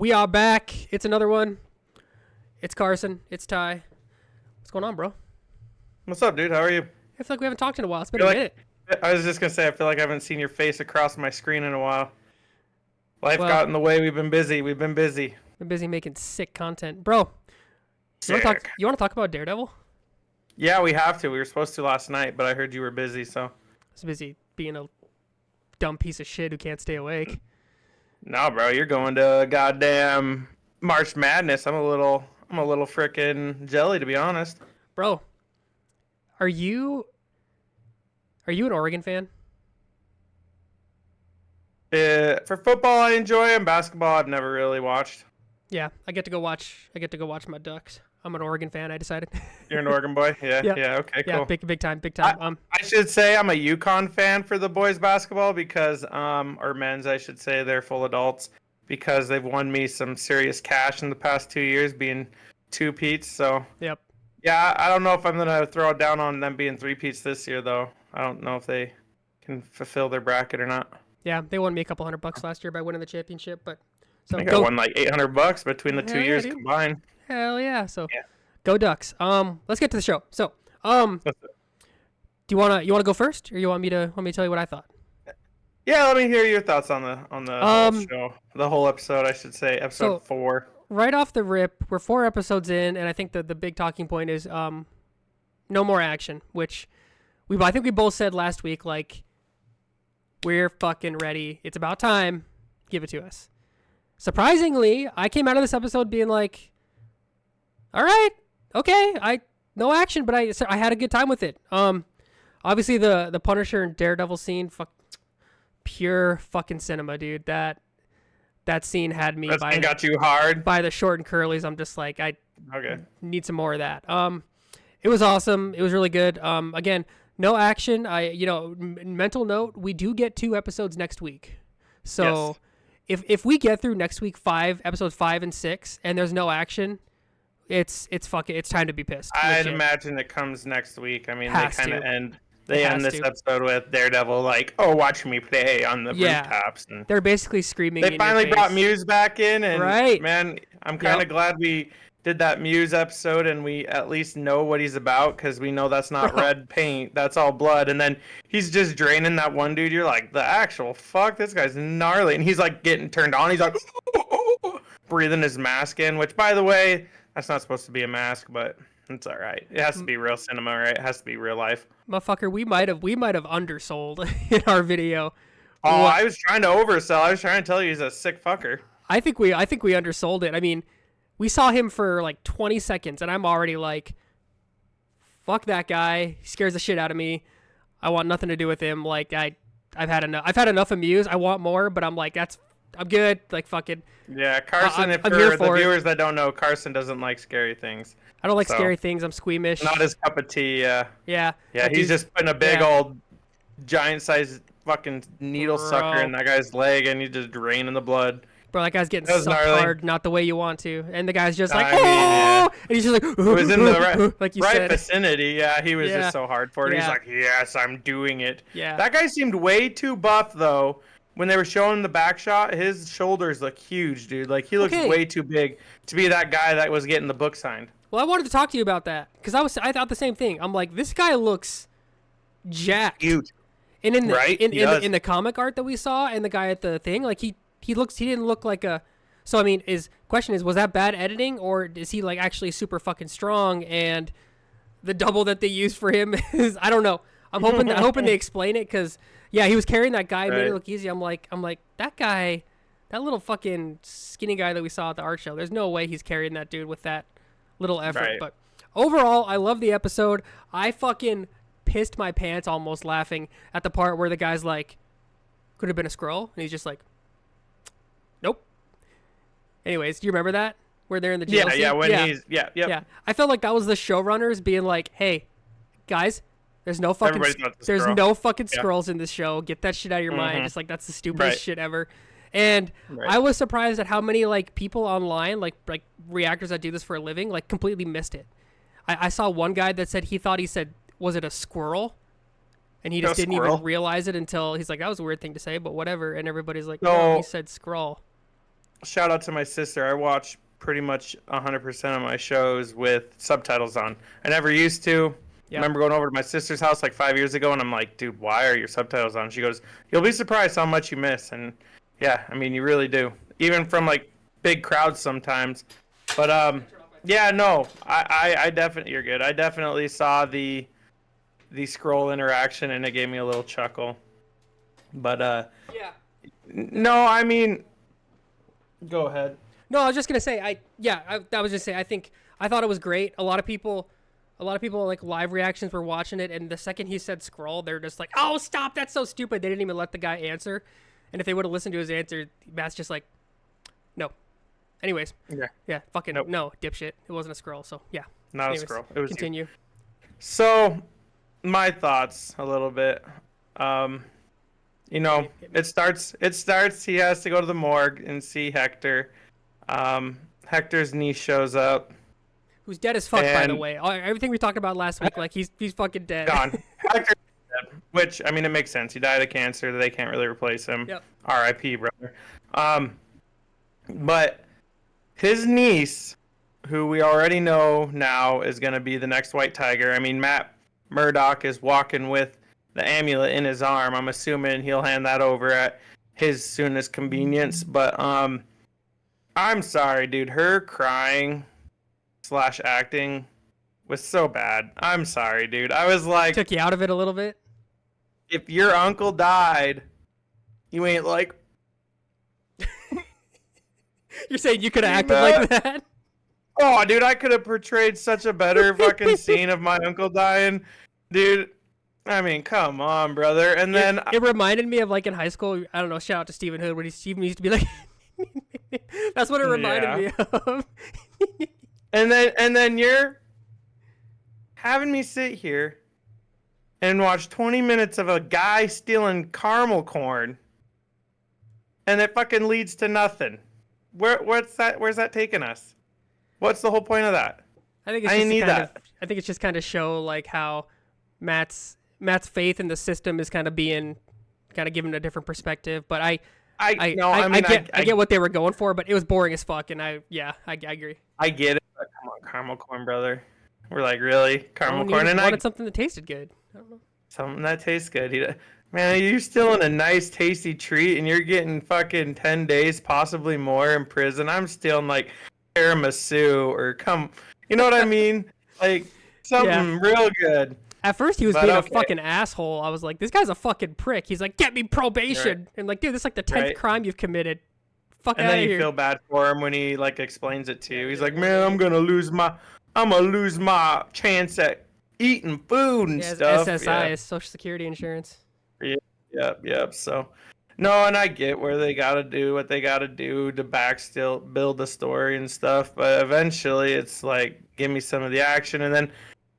We are back. It's another one. It's Carson. It's Ty. What's going on, bro? What's up, dude? How are you? I feel like we haven't talked in a while. It's been a minute. I was just going to say, I feel like I haven't seen your face across my screen in a while. Life Well, got in the way. We've been busy. Been busy making sick content. Bro, you want to talk about Daredevil? Yeah, we have to. We were supposed to last night, but I heard you were busy, so. I was busy being a dumb piece of shit who can't stay awake. No, bro, you're going to goddamn March Madness. I'm a little frickin' jelly, to be honest. Bro, are you an Oregon fan? For football, I enjoy him. Basketball, I've never really watched. Yeah, I get to go watch my Ducks. I'm an Oregon fan, I decided. You're an Oregon boy? Yeah, yeah, okay, cool. Yeah, big time. I should say I'm a UConn fan for the boys basketball because, or men's, I should say, they're full adults because they've won me some serious cash in the past 2 years being two-peats, so. Yep. Yeah, I don't know if I'm going to throw it down on them being three-peats this year, though. I don't know if they can fulfill their bracket or not. Yeah, they won me a couple $100 last year by winning the championship, but so I think I won like $800 between the 2 years combined. Hell yeah! So, Go Ducks. Let's get to the show. So, do you wanna go first, or you want me to tell you what I thought? Yeah, let me hear your thoughts on the whole show, the whole episode. I should say episode 4. Right off the rip, we're 4 episodes in, and I think the big talking point is no more action, which I think we both said last week, like, we're fucking ready. It's about time. Give it to us. Surprisingly, I came out of this episode being like, all right, okay, no action, but I had a good time with it. Obviously the Punisher and Daredevil scene, pure fucking cinema, dude. That scene had me got you hard by the short and curlies. I'm just like, I need some more of that. It was awesome. It was really good. Again, no action. Mental note, we do get 2 episodes next week. So if we get through next week episodes 5 and 6 and there's no action, it's time to be pissed. I'd imagine it comes next week. I mean, they kind of end this episode with Daredevil like, "Oh, watch me play on the rooftops." And they're basically screaming. They finally brought Muse back in, and man, I'm kind of glad we did that Muse episode, and we at least know what he's about because we know that's not red paint, that's all blood. And then he's just draining that one dude. You're like, the actual fuck, this guy's gnarly, and he's like getting turned on. He's like breathing his mask in, which, by the way, that's not supposed to be a mask, but it's all right. It has to be real cinema, right? It has to be real life. Motherfucker, we might have undersold in our video. Oh, I was trying to oversell. I was trying to tell you he's a sick fucker. I think we undersold it. I mean, we saw him for like 20 seconds, and I'm already like, fuck that guy. He scares the shit out of me. I want nothing to do with him. Like, I've had enough. I've had enough of Muse. I want more, but I'm like, I'm good. Like, fucking. Yeah, Carson, for the viewers that don't know, Carson doesn't like scary things. I don't like scary things. I'm squeamish. Not his cup of tea, yeah. Yeah. He's just putting a big old giant-sized fucking needle sucker in that guy's leg, and he's just draining the blood. Bro, that guy's getting sucked hard, not the way you want to. And the guy's just like, and he's just like, it was in the like you right said. Vicinity. Yeah, he was just so hard for it. He's like, yes, I'm doing it. Yeah. That guy seemed way too buff, though. When they were showing the back shot, his shoulders look huge, dude. Like, he looks way too big to be that guy that was getting the book signed. Well, I wanted to talk to you about that because I thought the same thing. I'm like, this guy looks jacked. Huge. And in the comic art that we saw, and the guy at the thing, like he didn't look like a. So I mean, question is, was that bad editing, or is he like actually super fucking strong? And the double that they used for him is, I don't know. I'm hoping they explain it because he was carrying that guy, made it look easy. I'm like that guy, that little fucking skinny guy that we saw at the art show. There's no way he's carrying that dude with that little effort. Right. But overall, I love the episode. I fucking pissed my pants almost laughing at the part where the guy's like, could have been a Skrull, and he's just like, nope. Anyways, do you remember that? Where they're in the jail scene? Yeah. I felt like that was the showrunners being like, hey, guys, there's no fucking Skrulls in this show. Get that shit out of your mind. Just like, that's the stupidest shit ever. And I was surprised at how many like people online, like reactors that do this for a living, like completely missed it. I saw one guy that said he said, was it a squirrel? And he just didn't even realize it until he's like, that was a weird thing to say, but whatever. And everybody's like, no, he said Skrull. shout out to my sister. I watch pretty much 100% of my shows with subtitles on. I never used to. I remember going over to my sister's house like 5 years ago, and I'm like, dude, why are your subtitles on? She goes, you'll be surprised how much you miss. And yeah, I mean, you really do. Even from like big crowds sometimes. But yeah, no, I definitely, you're good. I definitely saw the scroll interaction, and it gave me a little chuckle. But yeah. No, I mean, go ahead. No, I was just gonna say, I was just say, I thought it was great. A lot of people like live reactions were watching it, and the second he said scroll, they're just like, oh, stop, that's so stupid. They didn't even let the guy answer, and if they would have listened to his answer, Matt's just like, no. Anyways, yeah, fucking nope. No, dipshit. It wasn't a scroll, so yeah. Not a scroll. It was continue. You. So, my thoughts a little bit. You know, it starts. He has to go to the morgue and see Hector. Hector's niece shows up. Who's dead as fuck, by the way. Everything we talked about last week, like he's fucking dead. Gone. Hector's dead, which, I mean, it makes sense. He died of cancer. They can't really replace him. Yep. R.I.P., brother. But his niece, who we already know now is going to be the next White Tiger. I mean, Matt Murdock is walking with the amulet in his arm. I'm assuming he'll hand that over at his soonest convenience. But I'm sorry, dude. Her crying / acting was so bad. I'm sorry, dude. I was like, took you out of it a little bit. If your uncle died, you ain't like. You're saying you could have acted like that? Oh, dude, I could have portrayed such a better fucking scene of my uncle dying, dude. I mean, come on, brother. And then it reminded me of like in high school. I don't know. Shout out to Stephen Hood when Stephen used to be like. That's what it reminded me of. And then you're having me sit here and watch 20 minutes of a guy stealing caramel corn, and it fucking leads to nothing. Where's that taking us? What's the whole point of that? I think it's just kind of show like how Matt's faith in the system is kind of given a different perspective. But I get what they were going for, but it was boring as fuck, and I agree. I get it. But come on, caramel corn, brother. We're like, really? Caramel corn? And I wanted something that tasted good. I don't know. Something that tastes good. Man, you're stealing a nice, tasty treat, and you're getting fucking 10 days, possibly more, in prison. I'm stealing, like, tiramisu or you know what I mean? Like, something real good. At first, he was being a fucking asshole. I was like, this guy's a fucking prick. He's like, get me probation. Right. And like, dude, this is like the 10th crime you've committed. Fuck out of here. And then you feel bad for him when he, like, explains it to you. He's like, man, I'm gonna lose my chance at eating food and stuff. SSI is Social Security Insurance. Yep. So, no, and I get where they gotta do what they gotta do to build the story and stuff. But eventually, it's like, give me some of the action. And then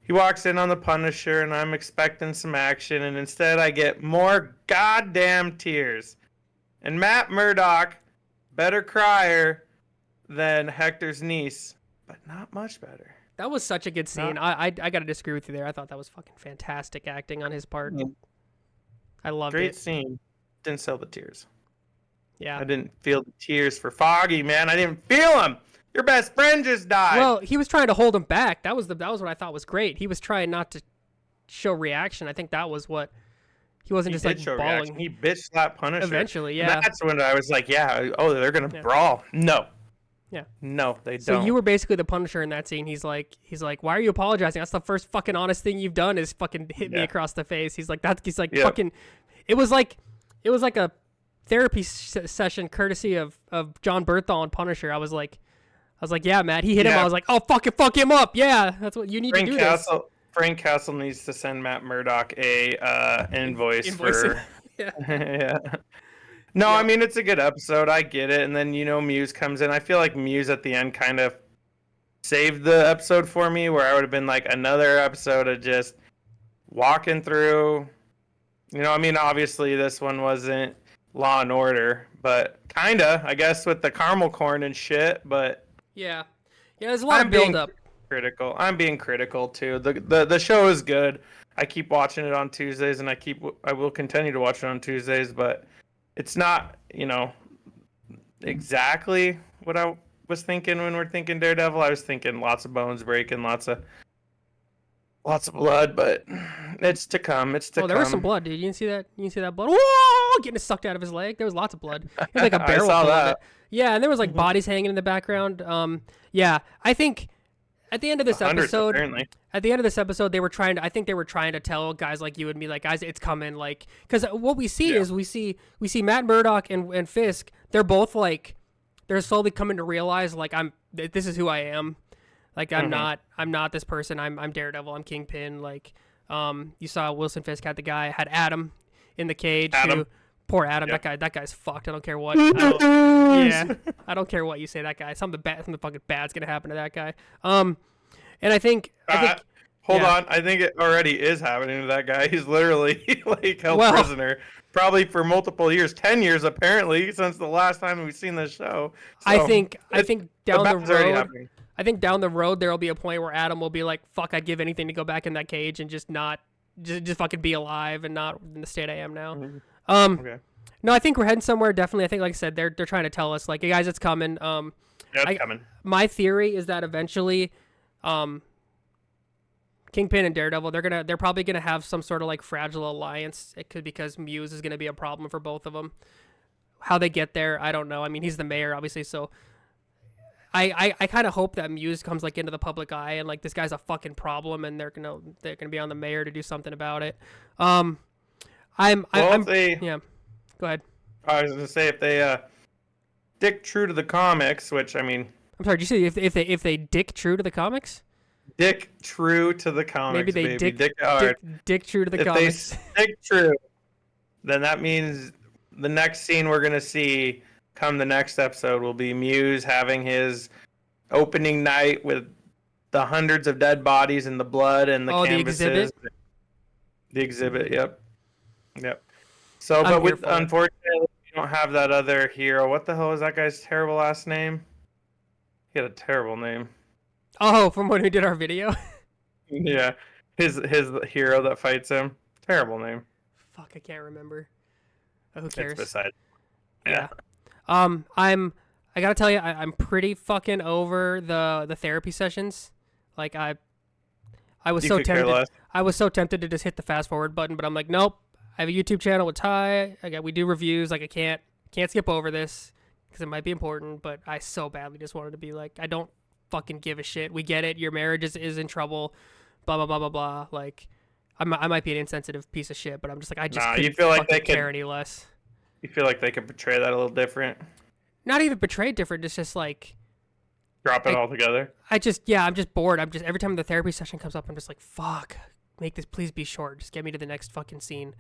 he walks in on the Punisher, and I'm expecting some action, and instead I get more goddamn tears. And Matt Murdock, better crier than Hector's niece, but not much better. That was such a good scene. I gotta disagree with you there. I thought that was fucking fantastic acting on his part. Mm-hmm. I loved it. Great scene. Didn't sell the tears. Yeah. I didn't feel the tears for Foggy, man. I didn't feel them. Your best friend just died. Well, he was trying to hold him back. That was what I thought was great. He was trying not to show reaction. I think that was what he wasn't just like bawling. Reaction. He bitch slapped Punisher. Eventually, yeah. And that's when I was like, they're gonna brawl. No. Yeah. No, they don't. So you were basically the Punisher in that scene. He's like, why are you apologizing? That's the first fucking honest thing you've done is fucking hit me across the face. He's like, fucking. It was like a therapy session courtesy of John Berthal and Punisher. I was like, yeah, Matt, he hit him. I was like, oh, fuck him up. Yeah, that's what you need to do. Frank Castle needs to send Matt Murdock a invoice for. Yeah. No, I mean, it's a good episode. I get it. And then, Muse comes in. I feel like Muse at the end kind of saved the episode for me, where I would have been like another episode of just walking through. I mean, obviously this one wasn't Law and Order, but kinda, I guess, with the caramel corn and shit. But yeah, there's a lot of build up. I'm being critical too. The show is good. I keep watching it on Tuesdays, and I will continue to watch it on Tuesdays, but it's not, exactly what I was thinking when we're thinking Daredevil. I was thinking lots of bones breaking, lots of blood, but it's to come. It's to come. Oh, there was some blood, dude. You didn't see that? You didn't see that blood? Whoa! Getting it sucked out of his leg. There was lots of blood. It was like a barrel full of it. Yeah, and there was like bodies hanging in the background. Yeah, I think at the end of this episode, they were trying to. I think they were trying to tell guys like you and me, like, guys, it's coming. Like, because what we see is we see Matt Murdock and Fisk. They're both like, they're slowly coming to realize, like, this is who I am. Like, I'm not this person. I'm Daredevil. I'm Kingpin. Like, you saw Wilson Fisk had Adam in the cage. Poor Adam. Yep. That guy's fucked. I don't care what. I don't care what you say. That guy. Something fucking bad's gonna happen to that guy. And I think. Hold on. I think it already is happening to that guy. He's literally like held prisoner, probably for multiple years, 10 years apparently, since the last time we've seen this show. So I think down the road. I think down the road there will be a point where Adam will be like, "Fuck, I'd give anything to go back in that cage and just fucking be alive and not in the state I am now." Mm-hmm. Okay. No, I think we're heading somewhere. Definitely, I think, like I said, they're trying to tell us, like, hey guys, it's coming. It's coming. My theory is that eventually, Kingpin and Daredevil, they're probably gonna have some sort of like fragile alliance. It could, because Muse is gonna be a problem for both of them. How they get there, I don't know. I mean, he's the mayor, obviously, so. I kind of hope that Muse comes like into the public eye and like this guy's a fucking problem and they're gonna be on the mayor to do something about it. Yeah. Go ahead. I was gonna say if they stick true to the comics, which I mean. I'm sorry. Did you say if they dick true to the comics? Dick true to the comics. Maybe they dick true to the comics. If they stick true, then that means the next scene we're gonna see. Come the next episode will be Muse having his opening night with the hundreds of dead bodies and the blood and the canvases. The exhibit, yep. So, unfortunately, we don't have that other hero. What the hell is that guy's terrible last name? He had a terrible name. Oh, from when we did our video? Yeah, his hero that fights him. Terrible name. Fuck, I can't remember. Who cares? It's beside. Yeah. I gotta tell you, I'm pretty fucking over the therapy sessions. Like I was so tempted. I was so tempted to just hit the fast forward button, but I'm like, nope. I have a YouTube channel with Ty. We do reviews. Like I can't skip over this because it might be important. But I so badly just wanted to be like, I don't fucking give a shit. We get it. Your marriage is in trouble. Blah blah blah blah blah. Like I might be an insensitive piece of shit, but I'm just like, I just couldn't fucking care any less. You feel like they could portray that a little different? Not even portray different. It's just like drop it all together. I'm just bored. Every time the therapy session comes up, I'm just like, fuck, make this please be short. Just get me to the next fucking scene.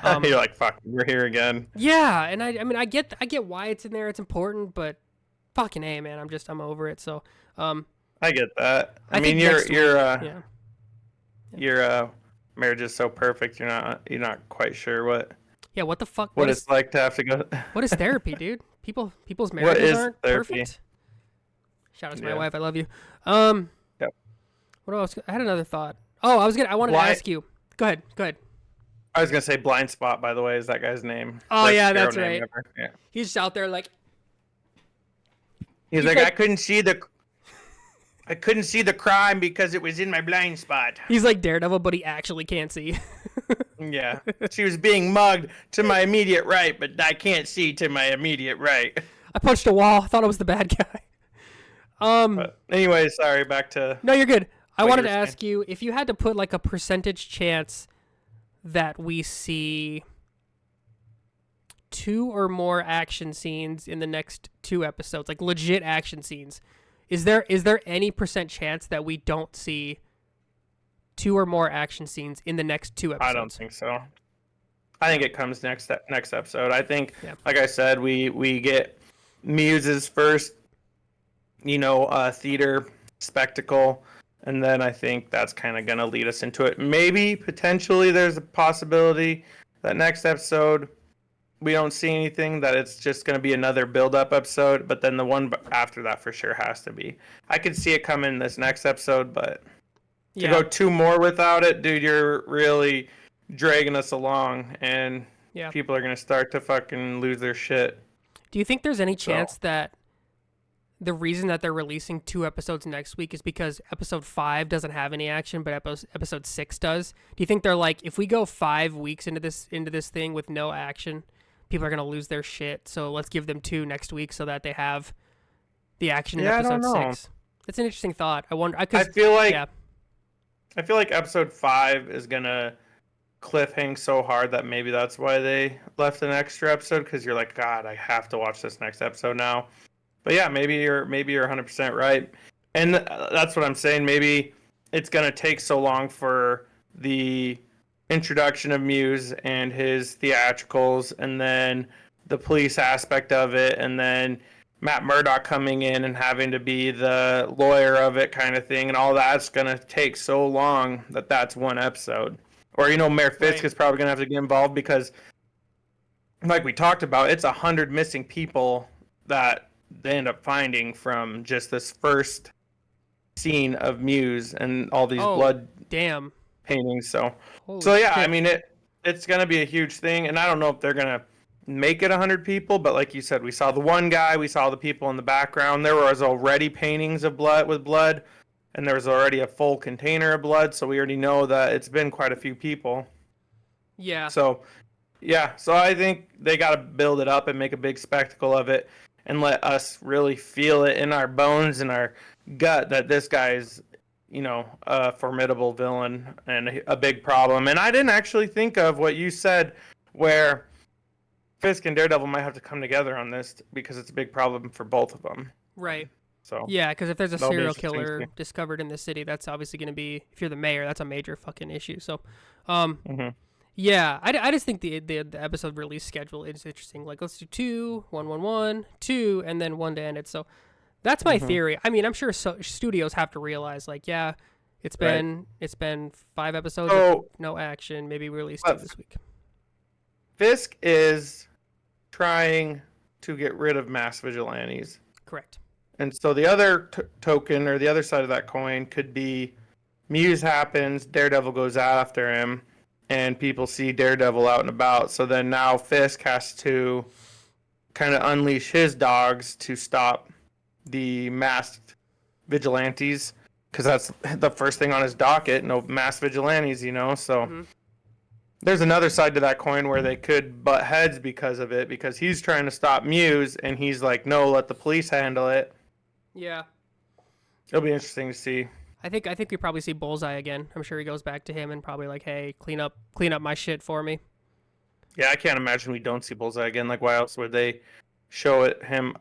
You're like, fuck, we're here again. Yeah, and I mean, I get why it's in there. It's important, but fucking A, man, I'm over it. So, I get that. I mean, your marriage is so perfect. You're not quite sure what. Yeah, what the fuck? What it's like to have to go. What is therapy, dude? People's marriages aren't therapy? Perfect. Shout out to my wife. I love you. Yep. What else? I had another thought. Oh, I wanted to ask you. Go ahead. I was gonna say Blind Spot. By the way, is that guy's name? Oh yeah, that's right. Yeah. He's just out there like. He's like, I couldn't see the crime because it was in my blind spot. He's like Daredevil, but he actually can't see. Yeah. She was being mugged to my immediate right, but I can't see to my immediate right. I punched a wall. I thought I was the bad guy. But anyway, sorry, back to... No, you're good. I wanted to ask you, if you had to put like a percentage chance that we see 2 or more action scenes in the next 2 episodes, like legit action scenes, is there any % chance that we don't see 2 or more action scenes in the next 2 episodes? I don't think so. I think it comes next episode. I think, like I said, we get Muse's first, theater spectacle, and then I think that's kind of going to lead us into it. Maybe, potentially, there's a possibility that next episode we don't see anything, that it's just going to be another build-up episode, but then the one after that for sure has to be. I could see it coming this next episode, but to go 2 more without it, dude, you're really dragging us along, and people are going to start to fucking lose their shit. Do you think there's any chance that the reason that they're releasing 2 episodes next week is because episode 5 doesn't have any action, but episode 6 does? Do you think they're like, if we go 5 weeks into this thing with no action, people are gonna lose their shit? So let's give them 2 next week so that they have the action in episode 6. It's an interesting thought. I wonder. I feel like episode 5 is gonna cliffhang so hard that maybe that's why they left an extra episode, because you're like, God, I have to watch this next episode now. But yeah, maybe you're 100% right, and that's what I'm saying. Maybe it's gonna take so long for the introduction of Muse and his theatricals, and then the police aspect of it, and then Matt Murdock coming in and having to be the lawyer of it, kind of thing, and all that's gonna take so long that that's one episode. Or Mayor Fisk is probably gonna have to get involved because, like we talked about, it's 100 missing people that they end up finding from just this first scene of Muse and all these blood paintings. So yeah, I mean it's gonna be a huge thing, and I don't know if they're gonna make it 100 people, but like you said, we saw the one guy, we saw the people in the background. There was already paintings of blood, and there was already a full container of blood, so we already know that it's been quite a few people. Yeah. So I think they got to build it up and make a big spectacle of it, and let us really feel it in our bones and our gut that this guy's, a formidable villain and a big problem. And I didn't actually think of what you said, where Fisk and Daredevil might have to come together on this because it's a big problem for both of them. Right. So yeah, because if there's a serial killer discovered in the city, that's obviously going to be, if you're the mayor, that's a major fucking issue. So, yeah, I just think the episode release schedule is interesting. Like, let's do 2, 1, 1, 1, 2, and then 1 to end it. So that's my theory. I mean, I'm sure studios have to realize, like, yeah, it's been 5 episodes of no action. Maybe we release 2 this week. Fisk is trying to get rid of mass vigilantes. Correct. And so the other token, or the other side of that coin, could be Muse happens, Daredevil goes after him, and people see Daredevil out and about. So then now Fisk has to kind of unleash his dogs to stop the masked vigilantes, because that's the first thing on his docket, no mass vigilantes, so... There's another side to that coin where they could butt heads because of it, because he's trying to stop Muse, and he's like, no, let the police handle it. Yeah. It'll be interesting to see. I think we probably see Bullseye again. I'm sure he goes back to him and probably like, hey, clean up my shit for me. Yeah, I can't imagine we don't see Bullseye again. Like, why else would they show him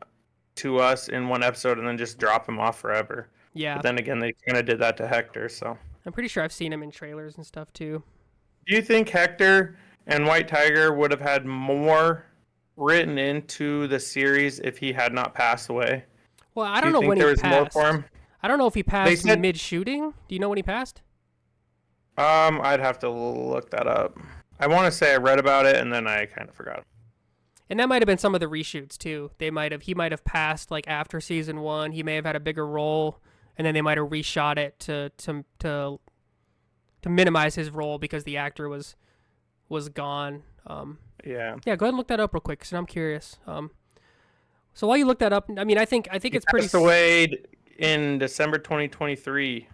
to us in one episode and then just drop him off forever? Yeah. But then again, they kind of did that to Hector, so. I'm pretty sure I've seen him in trailers and stuff, too. Do you think Hector and White Tiger would have had more written into the series if he had not passed away? Well, I don't know when he passed. More for him? I don't know if he passed mid-shooting. Do you know when he passed? I'd have to look that up. I want to say I read about it, and then I kind of forgot. And that might have been some of the reshoots, too. He might have passed, like, after season 1. He may have had a bigger role, and then they might have reshot it to minimize his role because the actor was gone. Yeah, go ahead and look that up real quick, because I'm curious. So while you look that up, I mean, I think it's pretty. Passed away in December 2023.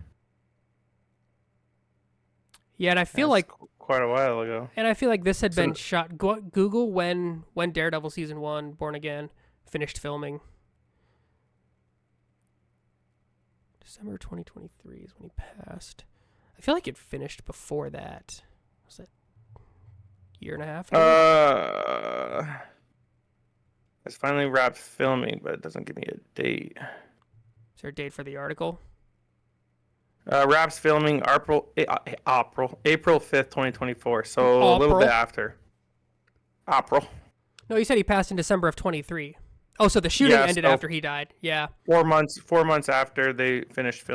Yeah, and I feel like quite a while ago. And I feel like this had been shot. Google when Daredevil season 1, Born Again, finished filming. December 2023 is when he passed. I feel like it finished before that. Was it a year and a half? It's finally wrapped filming, but it doesn't give me a date. Is there a date for the article? Wraps filming April 5th, 2024. So a little bit after. April. No, you said he passed in December of 23. Oh, so the shooting ended after he died. Yeah. 4 months after they finished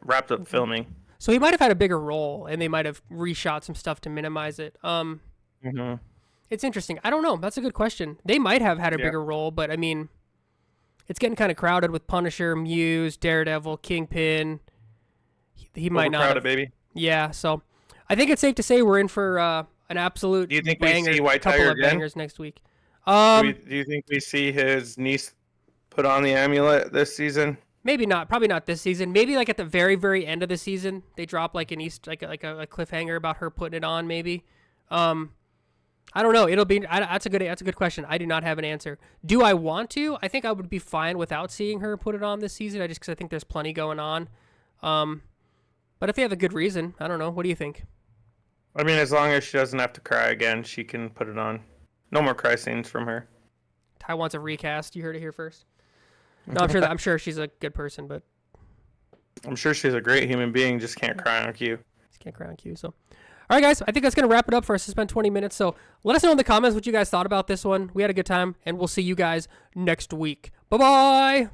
wrapped up filming. So he might have had a bigger role, and they might have reshot some stuff to minimize it. It's interesting. I don't know. That's a good question. They might have had a bigger role, but I mean, it's getting kind of crowded with Punisher, Muse, Daredevil, Kingpin. He might not. Crowded, baby. Yeah. So I think it's safe to say we're in for an absolute. Do you think banger, we see White Tiger couple of again? Bangers next week. Do you think we see his niece put on the amulet this season? Maybe not. Probably not this season. Maybe like at the very, very end of the season, they drop like a cliffhanger about her putting it on. Maybe. I don't know. That's a good question. I do not have an answer. Do I want to? I think I would be fine without seeing her put it on this season. Because I think there's plenty going on. But if they have a good reason, I don't know. What do you think? I mean, as long as she doesn't have to cry again, she can put it on. No more cry scenes from her. Ty wants a recast. You heard it here first. No, I'm sure she's a good person, but I'm sure she's a great human being. Just can't cry on cue. Just can't cry on cue. So, all right, guys, I think that's gonna wrap it up for us to spend 20 minutes. So let us know in the comments what you guys thought about this one. We had a good time, and we'll see you guys next week. Bye bye.